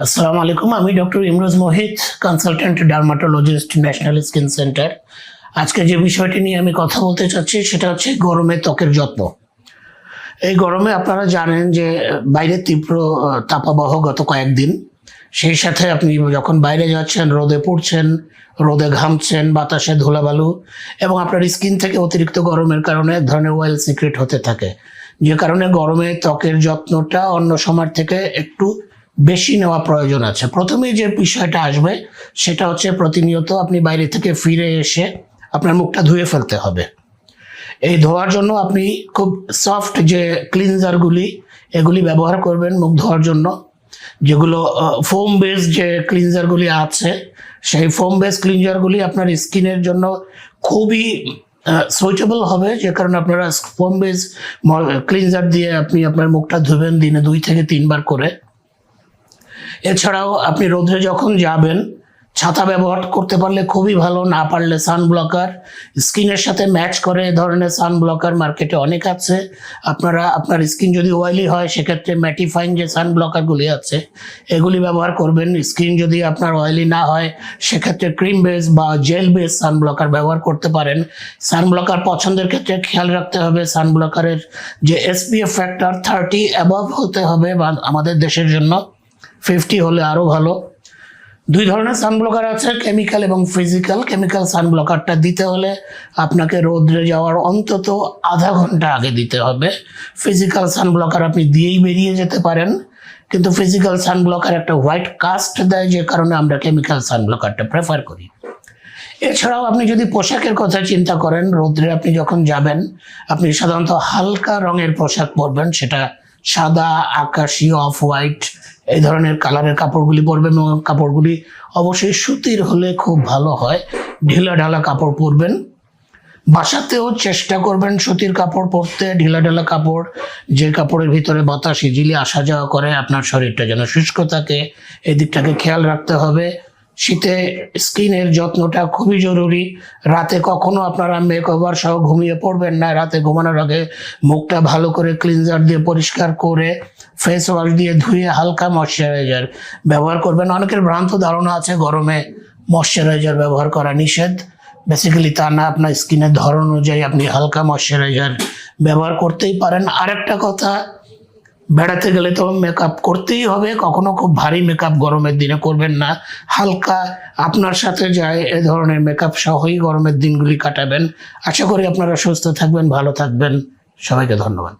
আসসালামু আলাইকুম, আমি doctor Imroz Mohit, consultant dermatologist, national skin centre. আজকে যে বিষয়টি নিয়ে আমি কথা বলতে চাচ্ছি সেটা হচ্ছে গরমে ত্বকের যত্ন। এই গরমে আপনারা জানেন যে বাইরে তীব্র তাপাবহ গত কয়েকদিন। সেই সাথে আপনি যখন বাইরে যাচ্ছেন, রোদে পড়ছেন, রোদে ঘামছেন, বাতাসে ধুলাবালু এবং আপনার স্কিন থেকে অতিরিক্ত গরমের কারণে এক ধরনের অয়েল সিক্রেট হতে থাকে, যে কারণে গরমে ত্বকের যত্নটা অন্য সময় থেকে একটু বেশি নেওয়া প্রয়োজন আছে। প্রথমেই যে বিষয়টা আসবে সেটা হচ্ছে প্রতিনিয়ত আপনি বাইরে থেকে ফিরে এসে আপনার মুখটা ধুয়ে ফেলতে হবে। এই ধোয়ার জন্য আপনি খুব সফট যে ক্লিনজারগুলি এগুলি ব্যবহার করবেন মুখ ধোয়ার জন্য। যেগুলো ফোম বেস যে ক্লিনজারগুলি আছে, সেই ফোম বেস ক্লিনজারগুলি আপনার স্কিনের জন্য খুবই সুইটেবল হবে, যে কারণে আপনারা ফোম বেস ক্লিনজার দিয়ে আপনি আপনার মুখটা ধুবেন দিনে 2 থেকে 3 বার করে। এছাড়াও আপনি রোদে যখন যাবেন ছাতা ব্যবহার করতে পারলে খুবই ভালো, না পারলে সানব্লকার স্কিনের সাথে ম্যাচ করে এ ধরনের সানব্লকার মার্কেটে অনেক আছে। আপনার স্কিন যদি অয়েলি হয় সেক্ষেত্রে ম্যাটিফাইং যে সানব্লকারগুলি আছে এগুলি ব্যবহার করবেন। স্কিন যদি আপনার অয়েলি না হয় সেক্ষেত্রে ক্রিম বেস বা জেল বেস সানব্লকার ব্যবহার করতে পারেন। সানব্লকার পছন্দের ক্ষেত্রে খেয়াল রাখতে হবে সানব্লকারের যে SPF ফ্যাক্টর 30 অ্যাবভ হতে হবে, বা আমাদের দেশের জন্য 50 হলে আরও ভালো। 2 ধরনের সানব্লকার আছে, কেমিক্যাল এবং ফিজিক্যাল। কেমিক্যাল সানব্লকারটা দিতে হলে আপনাকে রোদে যাওয়ার অন্তত আধা ঘন্টা আগে দিতে হবে। ফিজিক্যাল সানব্লকার আপনি দিয়েই বেরিয়ে যেতে পারেন, কিন্তু ফিজিক্যাল সানব্লকার একটা হোয়াইট কাস্ট দেয়, যে কারণে আমরা কেমিক্যাল সানব্লকারটা প্রেফার করি। এছাড়াও আপনি যদি পোশাকের কথা চিন্তা করেন, রোদ্রে আপনি যখন যাবেন আপনি সাধারণত হালকা রঙের পোশাক পরবেন, সেটা সাদা, আকাশি, অফ হোয়াইট এই ধরনের কালারের কাপড়গুলি পরবেন, এবং কাপড়গুলি অবশ্যই সুতির হলে খুব ভালো হয়। ঢিলা ঢালা কাপড় পরবেন। বাসাতেও চেষ্টা করবেন সুতির কাপড় পরতে, ঢিলা ঢালা কাপড়, যে কাপড়ের ভিতরে বাতাস ইজিলি আসা যাওয়া করে, আপনার শরীরটা যেন শুষ্ক থাকে এই দিকটাকে খেয়াল রাখতে হবে। শীতে স্কিনের যত্নটা খুবই জরুরি। রাতে কখনো আপনারা মেকওভার সহ ঘুমিয়ে পড়বেন না। রাতে ঘুমানোর আগে মুখটা ভালো করে ক্লিনজার দিয়ে পরিষ্কার করে ফেস ওয়াশ দিয়ে ধুয়ে হালকা ময়শ্চারাইজার ব্যবহার করবেন। অনেকের ভ্রান্ত ধারণা আছে গরমে ময়শ্চারাইজার ব্যবহার করা নিষেধ। বেসিক্যালি তা না, আপনার স্কিনের ধরন অনুযায়ী আপনি হালকা ময়শ্চারাইজার ব্যবহার করতেই পারেন। আরেকটা কথা, বেড়াতে গেলে তো মেকআপ করতেই হবে, কখনো খুব ভারী মেকআপ গরমের দিনে করবেন না। হালকা আপনার সাথে যায় এ ধরনের মেকআপ সহই গরমের দিনগুলি কাটাবেন। আশা করি আপনারা সুস্থ থাকবেন, ভালো থাকবেন। সবাইকে ধন্যবাদ।